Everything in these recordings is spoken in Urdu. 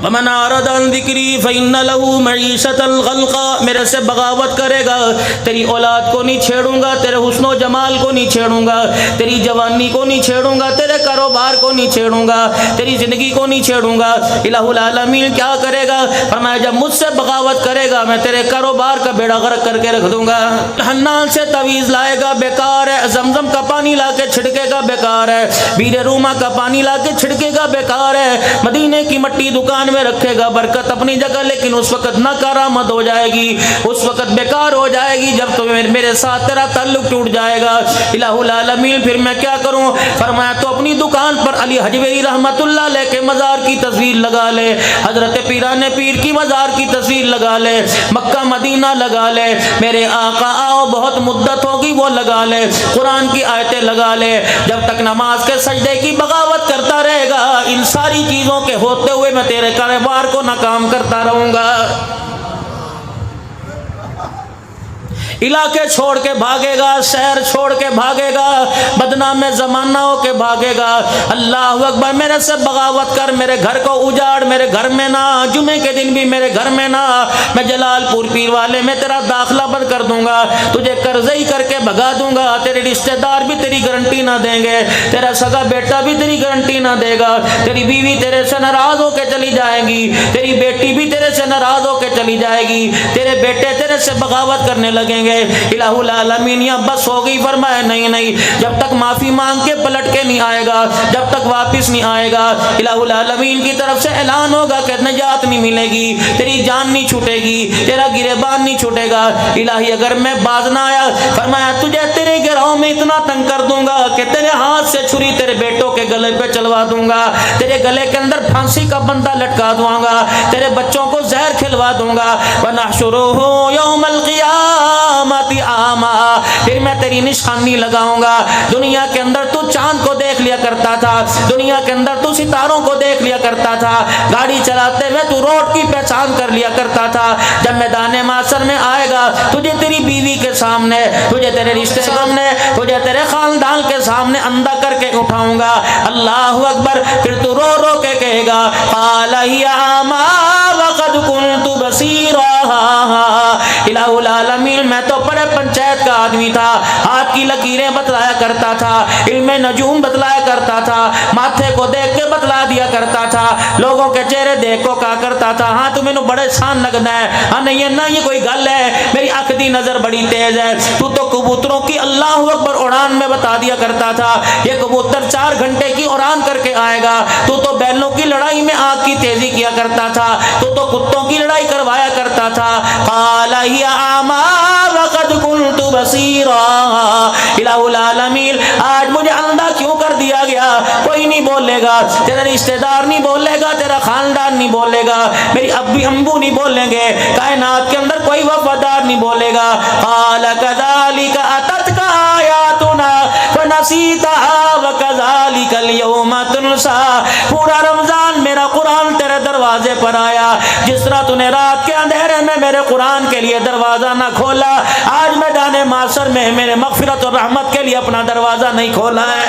ومن اعرض عن ذکری فإن له معیشة ضنکا، میرے سے بغاوت کرے گا تیری اولاد کو نہیں چھیڑوں گا، تیرے حسن و جمال کو نہیں چھیڑوں گا، تیری جوانی کو نہیں چھیڑوں گا، تیرے کاروبار کو نہیں چھیڑوں گا، تیری زندگی کو نہیں چھیڑوں گا۔ الہ العالمین کیا کرے گا؟ فرمایا جب مجھ سے بغاوت کرے گا میں تیرے کاروبار کا بیڑا غرق کر کے رکھ دوں گا۔ حنان سے تعویذ لائے گا بیکار ہے، زمزم کا پانی لا کے چھڑکے گا بیکار ہے، بیر روما کا پانی لا کے چھڑکے گا بیکار ہے، مدینے کی مٹی دکان میں رکھے گا برکت اپنی جگہ، لیکن اس وقت ناکارآمد ہو جائے گی، اس وقت بیکار ہو جائے گی جب تو میرے ساتھ تیرا تعلق ٹوٹ جائے گا۔ الہ العالمین پھر میں کیا کروں؟ فرمایا تو اپنی دکان پر علی حجویری رحمت اللہ علیہ کے مزار کی تصویر لگا لے، حضرت پیران پیر کی مزار کی تصویر لگا لے، مکہ مدینہ لگا لے، میرے آقا آؤ بہت مدت ہوگی وہ لگا لے، قرآن کی آیتیں لگا لے، جب تک نماز کے سجدے کی بغاوت کرتا رہے گا ان ساری چیزوں کے ہوتے ہوئے میں تیرے کاروبار کو ناکام کرتا رہوں گا۔ علاقے چھوڑ کے بھاگے گا، شہر چھوڑ کے بھاگے گا، بدنام زمانہ ہو کے بھاگے گا۔ اللہ اکبر، میرے سے بغاوت کر، میرے گھر کو اجاڑ، میرے گھر میں نہ، جمعے کے دن بھی میرے گھر میں نہ، میں جلال پور پیر والے میں تیرا داخلہ بند کر دوں گا، تجھے قرضئی کر کے بھگا دوں گا، تیرے رشتہ دار بھی تیری گارنٹی نہ دیں گے، تیرا سگا بیٹا بھی تیری گارنٹی نہ دے گا، تیری بیوی تیرے سے ناراض ہو کے چلی جائے گی، تیری بیٹی بھی تیرے سے ناراض ہو کے چلی جائے گی، تیرے بیٹے تیرے سے بغاوت کرنے لگیں گے۔ الہ العالمین یا بس ہو گئی؟ فرمایا نہیں نہیں، جب تک معافی مانگ کے پلٹ کے نہیں آئے گا، جب تک واپس نہیں آئے گا، الہ العالمین کی طرف سے اعلان ہوگا کہ نجات نہیں ملے گی، تیری جان نہیں چھوٹے گی، تیرا گریبان نہیں چھوٹے گا۔ الہی اگر میں باز نہ آیا، فرمایا تجھے تیرے گروہ میں اتنا تنگ کر دوں گا کہ تیرے ہاتھ سے چھری تیرے بیٹوں کے گلے پہ چلوا دوں گا، تیرے گلے کے اندر پھانسی کا بندہ لٹکا دوں گا، تیرے بچوں کو زہر کھلوا دوں گا۔ وَنَحْشُرُهُ يَوْمَ الْقِيَامَةِ أَعْمَىٰ، پھر میں تیری نشانی لگاؤں گا۔ دنیا کے اندر تو چاند کو دیکھ لیا کرتا تھا، دنیا کے اندر تو ستاروں کو دیکھ لیا کرتا تھا، گاڑی چلاتے ہوئے تو روڈ کی پہچان کر لیا کرتا تھا، جب میدان معاشر میں آئے گا تجھے تیری بیوی کے سامنے، تجھے تیرے رشتے سامنے، تجھے تیرے خاندان کے سامنے اندھا کر کے اٹھاؤں گا۔ اللہ اکبر، پھر تو رو رو کے کہے گا قال هي أعمى وقد كنت بصيرا۔ الہ العالمین میں تو بڑے پنچایت کا آدمی تھا، ہاتھ کی لکیریں بتلایا کرتا تھا، علم نجوم بتلایا کرتا تھا، ماتھے کو دیکھ کے بتلا دیا کرتا تھا، لوگوں کے چہرے دیکھ کو کہا کرتا تھا ہاں تو مینوں بڑے شان لگدا ہے، ہاں نہیں نہ یہ کوئی گل ہے، میری آنکھ دی نظر بڑی تیز ہے، تو کبوتروں کی اللہ اکبر اڑان میں بتا دیا کرتا تھا، یہ کبوتر 4 گھنٹے کی اڑان کر کے آئے گا، تو بیلوں کی لڑائی میں آنکھ کی تیزی کیا کرتا تھا، تو کتوں کی لڑائی کروایا کرتا تھا۔ قال هي أعمى وقد كنت بصيرا۔ الہ العالمین آج مجھے اندھا کیوں کر دیا گیا؟ کوئی نہیں بولے گا، تیرا رشتہ دار نہیں بولے گا، تیرا خاندان نہیں بولے گا، میری ابی امبو نہیں بولیں گے، کائنات کے اندر کوئی وفادار نہیں بولے گا۔ قال كذلك أتتك آياتنا فنسيتها وكذلك اليوم تنسى۔ پورا رمضان میرا قرآن تیرے دروازے پر آیا، جس طرح تو نے رات کے اندھیرے میں میرے قرآن کے لیے دروازہ نہ کھولا، آج میدان معاشر میں میرے مغفرت اور رحمت کے لیے اپنا دروازہ نہیں کھولا ہے۔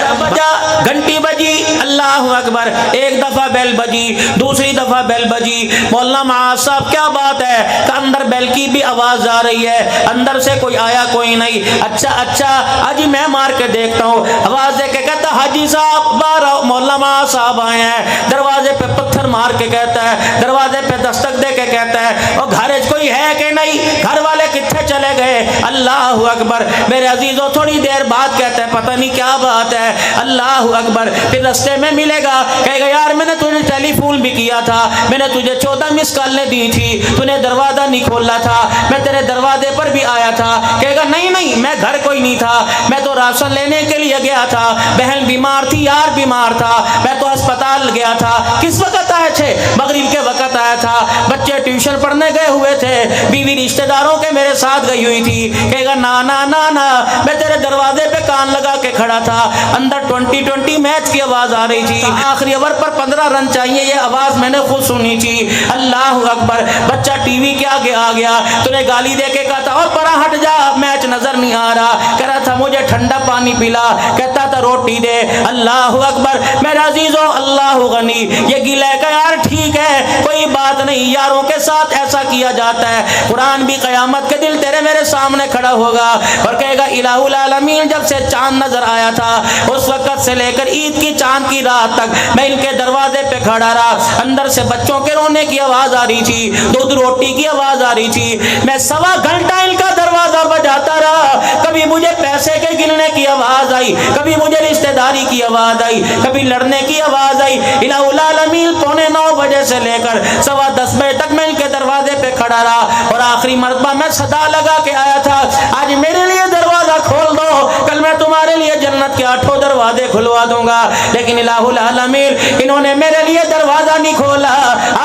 گھنٹی بجی، اللہ اکبر، ایک دفعہ بیل بجی، دوسری دفعہ بیل بجی، مولانا معاذ صاحب کیا بات ہے کہ اندر بیل کی بھی آواز آ رہی ہے، اندر سے کوئی آیا کوئی نہیں، اچھا حاجی میں مار کے دیکھتا ہوں، آواز دے کے کہتا حاجی صاحب باہر آؤ، مولانا معاذ صاحب آئے ہیں، دروازے پہ پتھر مار کے کہتا ہے، دروازے پہ دستک دے کے کہتا ہے اور گھر کوئی ہے کہ نہیں، گھر والے کتنے چلے گئے؟ اللہ اکبر، میرے عزیزوں تھوڑی دیر بعد کہتا ہے پتہ نہیں کیا بات ہے، اللہ اکبر، پھر رستے میں ملے گا، کہے گا یار میں نے تجھے ٹیلی فون بھی کیا تھا، میں نے تجھے 14 مس کالیں دی تھی، تو نے دروازہ نہیں کھولا تھا، میں تیرے دروازے پر بھی آیا تھا، کہے گا نہیں میں گھر کوئی نہیں تھا، میں تو راشن لینے کے لیے گیا تھا، بہن بیمار تھی، یار بیمار تھا، میں تو ہسپتال گیا تھا، کس وقت آئے تھے؟ مغرب کے وقت آیا تھا، بچے ٹیوشن پڑھنے گئے ہوئے تھے, بیوی رشتہ داروں کے میرے ساتھ گئی ہوئی تھی. کہے گا نا نا نا نا, میں تیرے دروازے پہ کان لگا کے کھڑا تھا, اندر 20-20 میچ کی آواز آ رہی تھی, آخری اوور پر 15 رن چاہیے, یہ آواز میں نے خود سنی تھی. اللہ اکبر, بچہ ٹی وی کے آگے آ گیا, تو نے گالی دے کے کہا تھا اور پرا ہٹ جا, میچ نظر نہیں آ رہا. کہہ رہا تھا مجھے ٹھنڈا پانی پلا, کہتا تھا روٹی دے. اللہ اکبر, میرے عزیزو اللہ غنی, یہ گلے کا یار ٹھیک ہے کوئی بات نہیں, یاروں کے ساتھ ایسا کیا جاتا ہے. قرآن بھی قیامت کے دن تیرے میرے سامنے کھڑا ہوگا اور کہے گا الہ العالمین جب سے چاند نظر آیا تھا اس وقت سے لے کر عید کی چاند کی رات تک میں ان کے دروازے پہ کھڑا رہا, اندر سے بچوں کے رونے کی آواز آ رہی تھی, دودھ روٹی کی آواز آ رہی تھی, میں 1.25 گھنٹہ ان کا دروازہ بجاتا رہا. کبھی مجھے پیسے کے گننے کی آواز آئی, کبھی مجھے رشتہ داری کی آواز آئی, کبھی لڑنے کی آواز آئی. الہ العالمین 9:15 بجے سے لے کر 10:15 بجے تک میں ان کے دروازے پہ کھڑا رہا, اور آخری مرتبہ میں صدا لگا کے آیا تھا آج میرے لیے دروازہ کھول دو, کل میں تمہارے لیے جنت کے 8 دروازے کھلوا دوں گا. لیکن الہ العالمین انہوں نے میرے لیے دروازہ نہیں کھولا,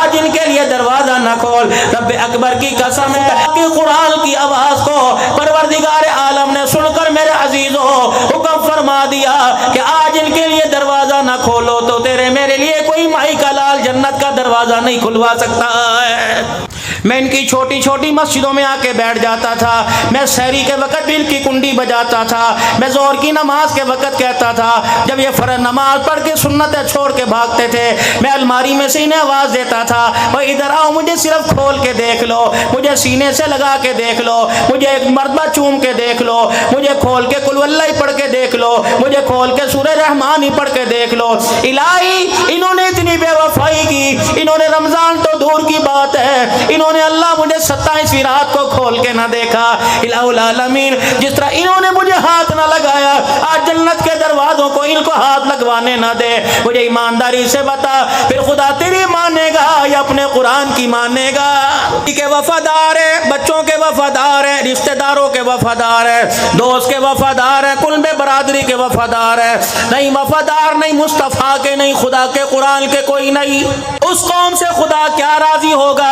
آج ان کے لیے دروازہ نہ کھول. رب اکبر کی قسم ہے کہ قرآن کی آواز کو پروردگار عالم نے سن کر میرے عزیزوں حکم فرما دیا کہ آج ان کے لیے دروازہ نہ کھولو تو تیرے میرے لیے کوئی مائی کا لال جنت کا دروازہ نہیں کھلوا سکتا ہے. میں ان کی چھوٹی چھوٹی مسجدوں میں آ کے بیٹھ جاتا تھا, میں سحری کے وقت بھی ان کی کنڈی بجاتا تھا, میں ظہر کی نماز کے وقت کہتا تھا جب یہ فرض نماز پڑھ کے سنتیں چھوڑ کے بھاگتے تھے میں الماری میں سے انہیں آواز دیتا تھا وہ ادھر آؤ, مجھے صرف کھول کے دیکھ لو, مجھے سینے سے لگا کے دیکھ لو, مجھے ایک مرتبہ چوم کے دیکھ لو, مجھے کھول کے قل واللہ پڑھ کے دیکھ لو, مجھے کھول کے سورہ رحمان ہی پڑھ کے دیکھ لو. الہی انہوں نے اتنی بے وفائی کی, انہوں نے رمضان تو دور کی بات ہے, انہوں نے اللہ مجھے 27ویں رات کو کھول کے نہ دیکھا. الہ العالمین جس طرح انہوں نے مجھے ہاتھ نہ لگایا, آج جنت کے دروازوں کو ان کو ہاتھ لگوانے نہ دے. مجھے ایمانداری سے بتا پھر خدا تیری مانے گا یا اپنے قرآن کی مانے گا؟ کے وفادار ہے, بچوں کے وفادار ہے, رشتہ داروں کے وفادار ہے, دوست کے وفادار ہے, کل میں برادری کے وفادار ہے. نہیں وفادار نہیں مصطفیٰ کے, نہیں خدا کے قرآن کے کوئی نہیں. اس قوم سے خدا کیا راضی ہوگا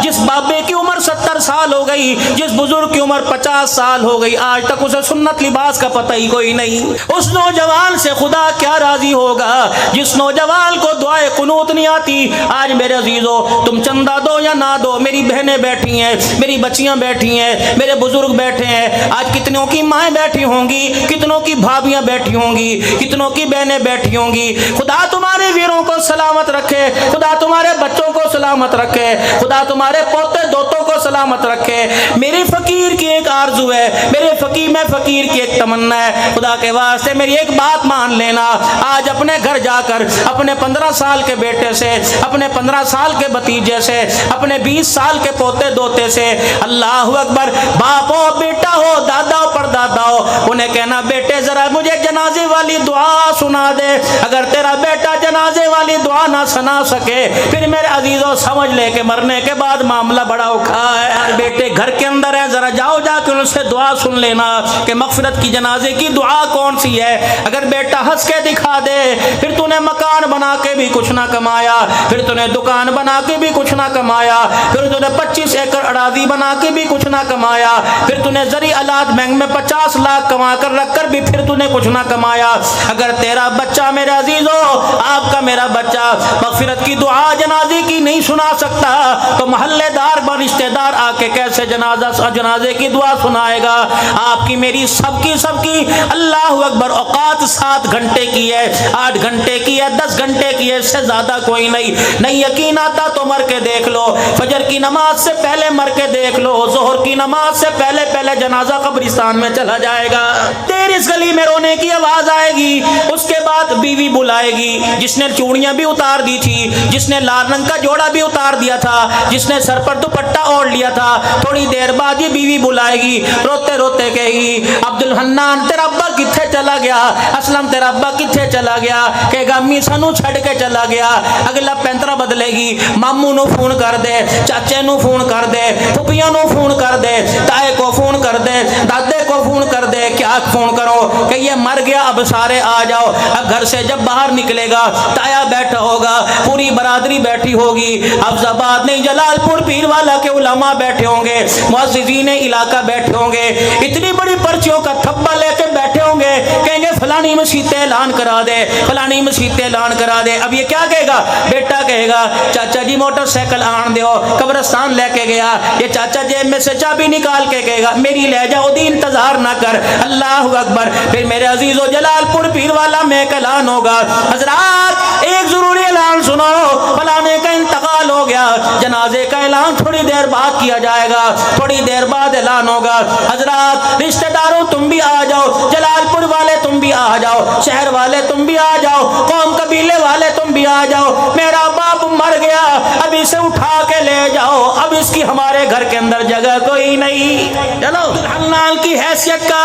جس بابے کی عمر 70 سال ہو گئی, جس بزرگ کی عمر 50 سال ہو گئی, آج تک اسے سنت لباس کا پتہ ہی کوئی نہیں. اس نوجوان سے خدا کیا راضی ہوگا جس نوجوان کو دعائے قنوت نہیں آتی. آج میرے عزیزو تم چندہ دو یا نہ دو, میری بہنیں بیٹھی ہیں, میری بچیاں بیٹھی ہیں, میرے بزرگ بیٹھے ہیں, آج کتنوں کی مائیں بیٹھی ہوں گی, کتنوں کی بھابیاں بیٹھی ہوں گی, کتنوں کی بہنیں بیٹھی ہوں گی. خدا تمہارے ویروں کو سلامت رکھے, خدا تمہارے بچوں کو سلامت رکھے, خدا تمہارے پوتے دوتوں کو سلامت رکھے. میری فقیر کی ایک آرزو ہے, میرے فقیر میں فقیر کی ایک تمنا ہے, خدا کے واسطے میری ایک بات مان لینا. آج اپنے گھر جا کر اپنے 15 سال کے بیٹے سے, اپنے 15 سال کے بھتیجے سے, اپنے 20 سال کے پوتے دوتے سے, اللہ اکبر, باپ ہو بیٹا ہو دادا ہو پردادا ہو, انہیں کہنا بیٹے ذرا مجھے جنازے والی دعا سنا دے. اگر تیرا بیٹا جنازے والی دعا نہ سنا سکے پھر میرے عزیزوں سمجھ لے کہ مرنے کے بعد معاملہ بڑا اوکھا ہے. بیٹے گھر کے اندر ہے, ذرا جاؤ جا کے ان سے دعا سن لینا کہ مغفرت کی جنازے کی دعا کون سی ہے. اگر بیٹا ہنس کے دکھا دے پھر تو نے مکان بنا کے بھی کچھ نہ کمایا, پھر تو نے دکان بنا کے بھی کچھ نہ کمایا, پھر تو نے 25 ایکڑ اراضی بنا کے بھی کچھ نہ کمایا, پھر تو نے زرعی آلات بینک میں 50 لاکھ کما کر رکھ کر بھی پھر تو نے کچھ نہ کمایا. اگر تیرا بچہ میرے عزیزو, آپ کا میرا بچہ مغفرت کی دعا جنازے کی نہیں سنا سکتا تو محلے دار رشتہ دار آ کے کیسے جنازے کی دعا سنائے گا؟ آپ کی میری سب کی اللہ اکبر اوقات 7 گھنٹے کی ہے, 8 گھنٹے کی ہے, 10 گھنٹے کی ہے, اس سے زیادہ کوئی نہیں یقین آتا تو مر کے دیکھ لو, فجر کی نماز سے پہلے مر کے دیکھ لو, ظہر کی نماز سے پہلے جنازہ قبرستان میں چلا جائے گا. تیری اس گلی میں رونے کی آواز آئے گی, اس کے بعد بیوی بلائے گی جس نے چوڑیاں بھی اتار دی تھی, جس نے لال رنگ کا جوڑا بھی اتار دیا تھا, جس نے سر پر دوپٹہ اوڑھ لیا تھا. تھوڑی دیر بعد یہ بیوی بلائے گی, روتے روتے کہے گی عبد الحنان تیرا ابا کتھے چلا گیا, اسلم تیرا ابا کتھے چلا گیا, کہے گا امی سانو چھڑ کے چلا گیا. اگلا پینترا بدلے گی, ماموں نو فون کر دے, چاچے نو فون کر دے, پھپھیاں نو فون کر دے, تائے کو فون کر دے, دادے کو فون کر دے, کیا فون کرو کہ یہ مر گیا، اب سارے آ جاؤ۔ اب گھر سے جب باہر نکلے گا تایا بیٹھا ہوگا، پوری برادری بیٹھی ہوگی، حفظ آباد نہیں جلال پور پیر والا کے علماء بیٹھے ہوں گے، معززین علاقہ بیٹھے ہوں گے، اتنی بڑی پرچیوں کا تھپا لے کے بیٹھے ہوں گے، کہیں گے فلانی مسیت اعلان کرا دے، فلانی مسیت اعلان کرا دے۔ اب یہ کیا کہے گا؟ بیٹا کہے گا چاچا جی موٹر سائیکل آن دیو، قبرستان لے کے گیا، یہ چاچا جیب میں سے چابی نکال کے کہے گا میری لے جاؤ دی، انتظار نہ کر، اللہ اکبر۔ پھر میرے عزیز و جلال پور پیر والا میں ایک اعلان ہوگا، حضرات ایک ضروری اعلان سنو، فلانے کا انتقال ہو گیا، جنازے کا اعلان تھوڑی دیر بعد کیا جائے گا، تھوڑی دیر بعد اعلان ہوگا، حضرات رشتہ داروں تم بھی آ جاؤ، جلال پور والے تم بھی آ جاؤ، شہر والے تم بھی آ جاؤ، قوم قبیلے والے تم بھی آ جاؤ، میرا باپ مر گیا، اب اسے اٹھا کے لے جاؤ، اب اس کی ہمارے گھر کے اندر جگہ کوئی نہیں۔ چلو دلہن کی حیثیت کا،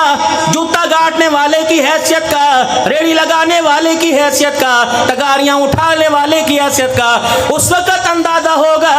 جوتا گاٹنے والے کی حیثیت کا، ریڑھی لگانے والے کی حیثیت کا، تگاریاں اٹھانے والے کی حیثیت کا اس وقت اندازہ ہوگا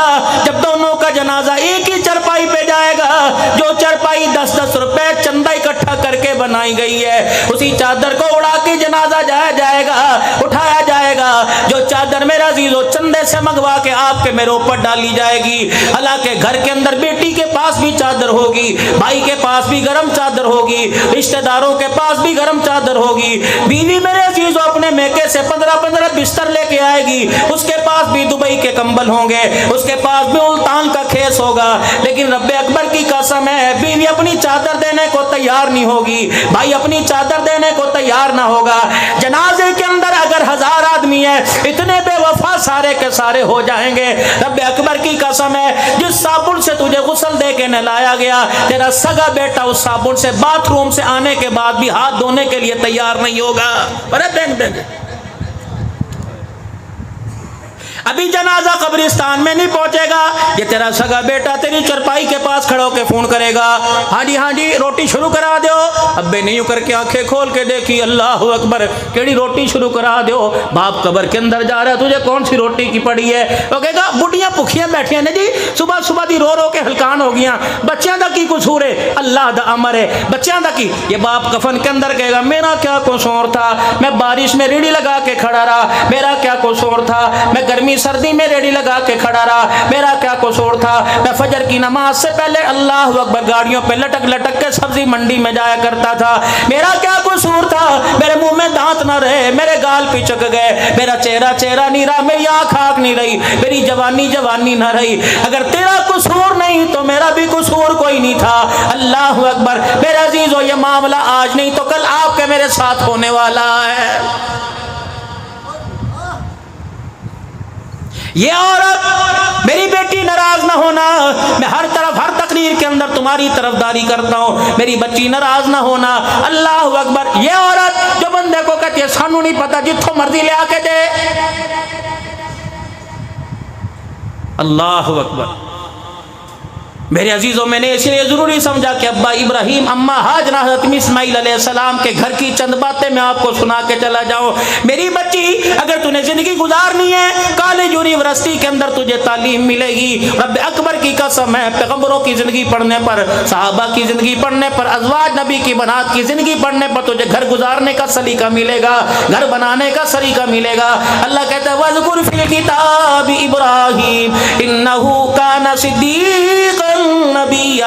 جب دونوں کا جنازہ ایک ہی چرپائی پہ جائے گا، جو چرپائی 10-10 روپے چندہ اکٹھا کر کے بنائی گئی ہے، اسی چادر کو اڑا کے جنازہ جایا جائے گا، اٹھایا جائے گا، جو چادر میرا عزیزو چندے سے منگوا کے آپ کے میرے اوپر ڈالی جائے گی۔ حالانکہ گھر کے اندر بیٹی کے پاس بھی چادر ہوگی، بھائی کے پاس بھی گرم چادر ہوگی، رشتہ داروں کے پاس بھی گرم چادر ہوگی، بیوی میرے عزیزو اپنے میکے سے 15 بستر لے کے آئے گی، اس کے پاس بھی دبئی کے کمبل ہوں گے، اس کے پاس بھی ملتان کا کھیس ہوگا، لیکن رب اکبر کی قسم ہے بیوی اپنی چادر دینے کو تیار نہیں ہوگی، بھائی اپنی چادر دینے کو تیار نہ ہوگا۔ جنازے کے اندر اگر 1000 آدمی ہے، اتنے بے وفا سارے کے سارے ہو جائیں گے۔ رب اکبر کی قسم ہے جس صابن سے تجھے غسل دے کے نہلایا گیا، تیرا سگا بیٹا اس صابن سے باتھ روم سے آنے کے بعد بھی ہاتھ دھونے کے لیے تیار نہیں ہوگا۔ ارے دیں گے ابھی جنازہ قبرستان میں نہیں پہنچے گا، یہ تیرا سگا بیٹا تیری چرپائی کے پاس کھڑا ہو کے فون کرے گا، ہاں جی روٹی شروع کرا دیو۔ ابے نہیں کر کے آنکھیں کھول کے دیکھی، اللہ اکبر، کیڑی روٹی شروع کرا دیو؟ باپ قبر کے اندر جا رہا ہے، تجھے کون سی روٹی کی پڑی ہے؟ وہ کہے گا بڑھیاں بھوکیاں بیٹھیاں نے جی، صبح صبح دی رو رو کے ہلکان ہو گیاں، بچیاں دا کی قصور ہے؟ اللہ دا امر ہے، بچیاں دا کی؟ یہ باپ کفن کے اندر کہے گا میرا کیا قصور تھا، میں بارش میں ریڑھی لگا کے کھڑا رہا، میرا کیا قصور تھا، میں گرمی سردی میں ریڑھی لگا کے کھڑا رہا، میرا کیا قصور تھا، میں فجر کی نماز سے پہلے اللہ اکبر گاڑیوں پہ لٹک لٹک کے سبزی منڈی میں جایا کرتا تھا، میرا کیا قصور تھا، میرے منہ میں دانت نہ رہے، میرے گال پچک گئے، میرا چہرہ نہیں رہا، میری آنکھ نہیں رہی، میری جوانی نہ رہی، اگر تیرا قصور نہیں تو میرا بھی قصور کوئی نہیں تھا۔ اللہ اکبر۔ میرے عزیزو یہ معاملہ آج نہیں تو کل آپ کے میرے ساتھ ہونے والا ہے۔ یہ عورت میری بیٹی ناراض نہ ہونا، میں ہر طرف ہر تقریر کے اندر تمہاری طرفداری کرتا ہوں، میری بچی ناراض نہ ہونا، اللہ اکبر۔ یہ عورت جو بندے کو کہتی ہے سانو نہیں پتا جتھوں مرضی لے آ کے دے، اللہ اکبر۔ میرے عزیزوں میں نے اس لیے ضروری سمجھا کہ ابا ابراہیم اما ہاجرہ حضرت اسماعیل علیہ السلام کے گھر کی چند باتیں میں آپ کو سنا کے چلا جاؤں۔ میری بچی اگر تُو نے زندگی گزارنی ہے، کالج یونیورسٹی کے اندر تجھے تعلیم ملے گی، رب اکبر کی قسم ہے پیغمبروں کی زندگی پڑھنے پر، صحابہ کی زندگی پڑھنے پر، ازواج نبی کی بنات کی زندگی پڑھنے پر تجھے گھر گزارنے کا سلیقہ ملے گا، گھر بنانے کا سلیقہ ملے گا۔ اللہ کہتا ہے وَاذْكُرْ فِي الْكِتَابِ إِبْرَاهِيمَ إِنَّهُ كَانَ صِدِّيقًا نبیہ،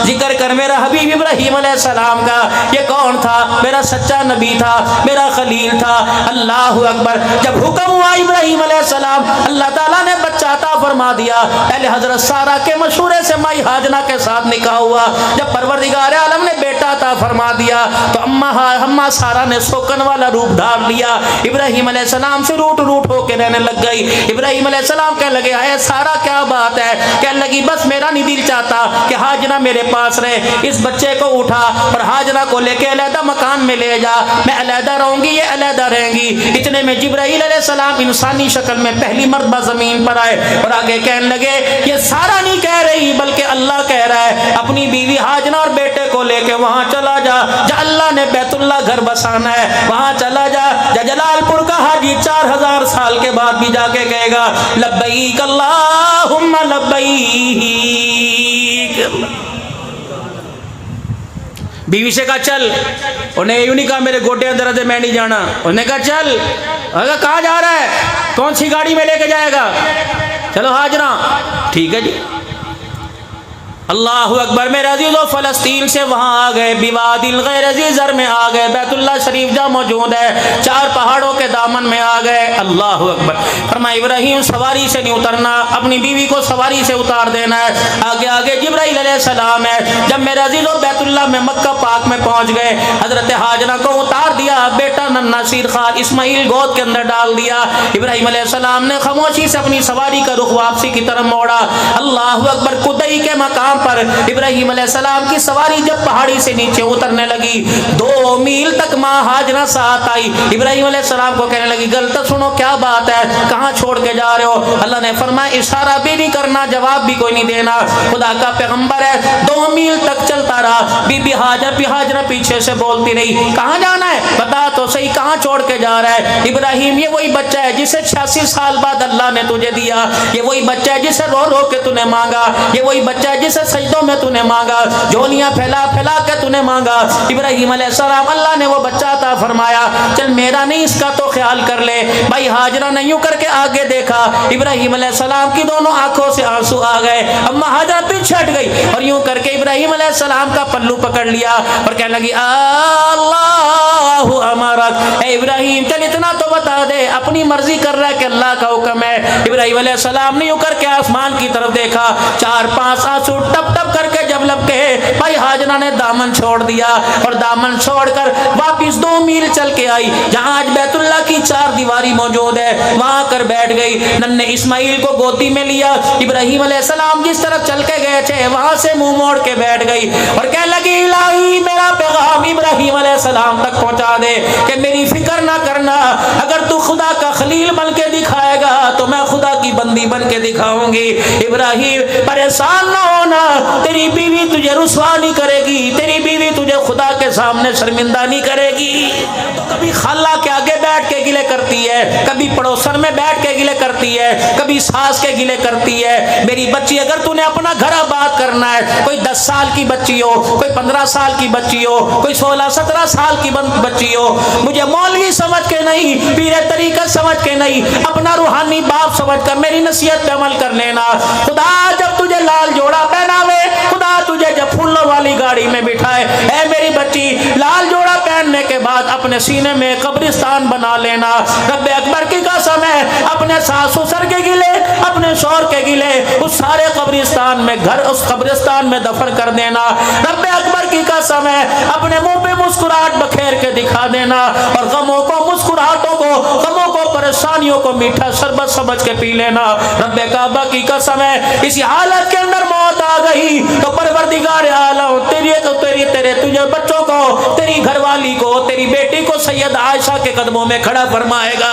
ذکر کر میرا حبیب ابراہیم علیہ السلام کا، یہ کون تھا؟ میرا سچا نبی تھا، میرا خلیل تھا، اللہ اکبر۔ جب حکم ہوا ابراہیم علیہ السلام، اللہ تعالیٰ نے بچہ عطا فرما دیا، پہلے حضرت سارہ کے مشورے سے مائی ہاجرہ کے ساتھ نکاح ہوا، جب پروردگار عالم نے بیٹا عطا فرما دیا تو اماں سارہ نے سوکن والا روپ دھار لیا، ابراہیم علیہ السلام سے روٹ ہو کے رہنے لگ گئی۔ ابراہیم علیہ السلام کہنے لگے اے سارہ کیا بات ہے؟ کہنے لگی بس میرا نہیں دل چاہتا کہ ہاجرہ میرے پاس رہے، اس بچے کو اٹھا اور ہاجرہ کو لے کے علیحدہ مکان میں لے جا، میں علیحدہ رہوں گی، یہ علیحدہ رہیں گی۔ اتنے میں جبرائیل علیہ السلام انسانی شکل میں پہلی مرتبہ زمین پر آئے اور آگے کہنے لگے یہ سارا نہیں کہہ رہی بلکہ اللہ کہہ رہا ہے اپنی بیوی ہاجرہ اور بیٹے کو لے کے وہاں چلا جا، جہاں اللہ نے بیت اللہ گھر بسانا ہے وہاں چلا جا۔ جلال پور کا حاجی 4000 سال کے بعد بھی جا کے کہے گا لبیک اللہم لبیک، بیوی سے کہا چل، انہیں یوں نہیں کہا میرے گوٹے درد ہے میں نہیں جانا، انہوں نے کہا چل، کہاں جا رہا ہے، کون سی گاڑی میں لے کے جائے گا، چلو ہاجرہ، ٹھیک ہے جی۔ اللہ اکبر میرے عزیزو، فلسطین سے وہاں آ گئے، بوادی الغیر ذی زر میں آ گئے، بیت اللہ شریف جہاں موجود ہے، 4 پہاڑوں کے دامن میں آ گئے۔ اللہ اکبر، فرمایا ابراہیم سواری سے نہیں اترنا، اپنی بیوی کو سواری سے اتار دینا ہے۔ آگے آگے جبرائیل علیہ السلام ہے۔ جب میرے عزیزو بیت اللہ میں مکہ پاک میں پہنچ گئے، حضرت ہاجرہ کو اتار دیا، بیٹا ننھا سیر خال اسماعیل گود کے اندر ڈال دیا۔ ابراہیم علیہ السلام نے خاموشی سے اپنی سواری کا رخ واپسی کی طرف موڑا۔ اللہ اکبر، کدئی کے مقام پر ابراہیم علیہ السلام کی سواری جب پہاڑی سے نیچے اترنے لگی، 2 میل تک ماں ہاجرہ ساتھ آئی۔ ابراہیم علیہ السلام کو کہنے لگی غلط سنو، کیا بات ہے، کہاں چھوڑ کے جا رہے ہو؟ اللہ نے فرمایا اشارہ بھی نہیں کرنا، جواب بھی کوئی نہیں دینا، خدا کا پیغمبر ہے۔ 2 میل تک چلتا رہا، بی بی ہاجرہ پیچھے سے بولتی رہی، کہاں جانا ہے، بتا تو صحیح، کہاں چھوڑ کے جا رہا ہے؟ ابراہیم یہ وہی بچہ ہے جسے 86 سال بعد اللہ نے تجھے دیا، یہ وہی بچہ ہے جسے رو رو کے تو نے مانگا، یہ وہی بچہ ہے جسے سجدوں میں تو نے مانگا، جھولیاں پھیلا پھیلا کے تو نے مانگا۔ ابراہیم علیہ السلام، اللہ نے وہ بچہ عطا فرمایا، چل میرا نہیں اس کا تو خیال کر لے۔ بھائی ہاجرہ نے یوں کر کے آگے دیکھا، ابراہیم علیہ السلام کی دونوں آنکھوں سے آنسو آ گئے، اما ہاجرہ پیچھے ہٹ گئی اور یوں کر کے ابراہیم علیہ السلام کا پلو پکڑ لیا اور کہنے لگی اللہ امرک، اے ابراہیم چل اتنا تو بتا دے، اپنی مرضی کر رہا ہے کہ اللہ کا حکم ہے؟ ابراہیم علیہ السلام نے یوں کر کے آسمان کی طرف دیکھا، 4-5 آنسو ٹپ ٹپ کر کے جب لب کے بھائی ہاجرہ نے دامن چھوڑ دیا اور دامن چھوڑ کر واپس 2 میل چل کے آئی، جہاں آج بیت اللہ کی 4 دیواری موجود ہے، وہاں کر بیٹھ گئی، ننھے اسماعیل کو گودی میں لیا۔ ابراہیم علیہ السلام جس طرف چل کے گئے تھے وہاں سے منہ موڑ کے بیٹھ گئی اور کہنے لگی الہی میرا پیغام ابراہیم علیہ السلام تک پہنچا دے کہ میری فکر نہ کرنا، اگر تو خدا کا خلیل بن کے دکھائے گا تو میں خدا کی بندی بن کے دکھاؤں گی۔ ابراہیم پریشان نہ ہونا، تیری بیوی تجھے رسوا نہیں کرے گی، تیری بیوی تجھے خدا کے سامنے شرمندہ نہیں کرے گی۔ تو کبھی خالہ کے آگے بیٹھ کے گلے کرتی ہے، کبھی پڑوسن میں بیٹھ کے گلے کرتی ہے، کبھی ساس کے گلے کرتی ہے۔ میری بچی اگر تو نے اپنا گھر آباد کرنا ہے، کوئی 10 سال کی بچی ہو، کوئی 15 سال کی بچی ہو، کوئی 16-17 سال کی بچی ہو، مجھے مولوی سمجھ کے نہیں، پیر طریقت سمجھ کے نہیں، اپنا روحانی باپ سمجھ کر میری نصیحت پہ عمل کر لینا۔ خدا جب تجھے لال جوڑا پہناوے، خدا تجھے جب پھولوں والی گاڑی میں بٹھائے، اے میری بچی لال جوڑا پہننے کے بعد اپنے سینے میں قبرستان بنا لینا۔ رب اکبر کی قسم ہے، اپنے ساس سسر کے گلے، اپنے شوہر کے گلے اس سارے قبرستان میں اس قبرستان میں دفن کر دینا۔ رب اکبر کی قسم ہے، اپنے منہ پہ مسکراہٹ بکھیر کے دکھا دینا اور غموں کو، مسکراہٹوں کو، غموں کو، پریشانیوں کو میٹھا شربت سمجھ کے پی لینا۔ رب کعبہ کی قسم ہے، اسی حالت کے اندر موت آ گئی تو پروردگار عالم تجھے بچوں کو، تیری گھر والی کو، تیری بیٹی کو سید عائشہ کے قدموں میں کھڑا فرمائے گا۔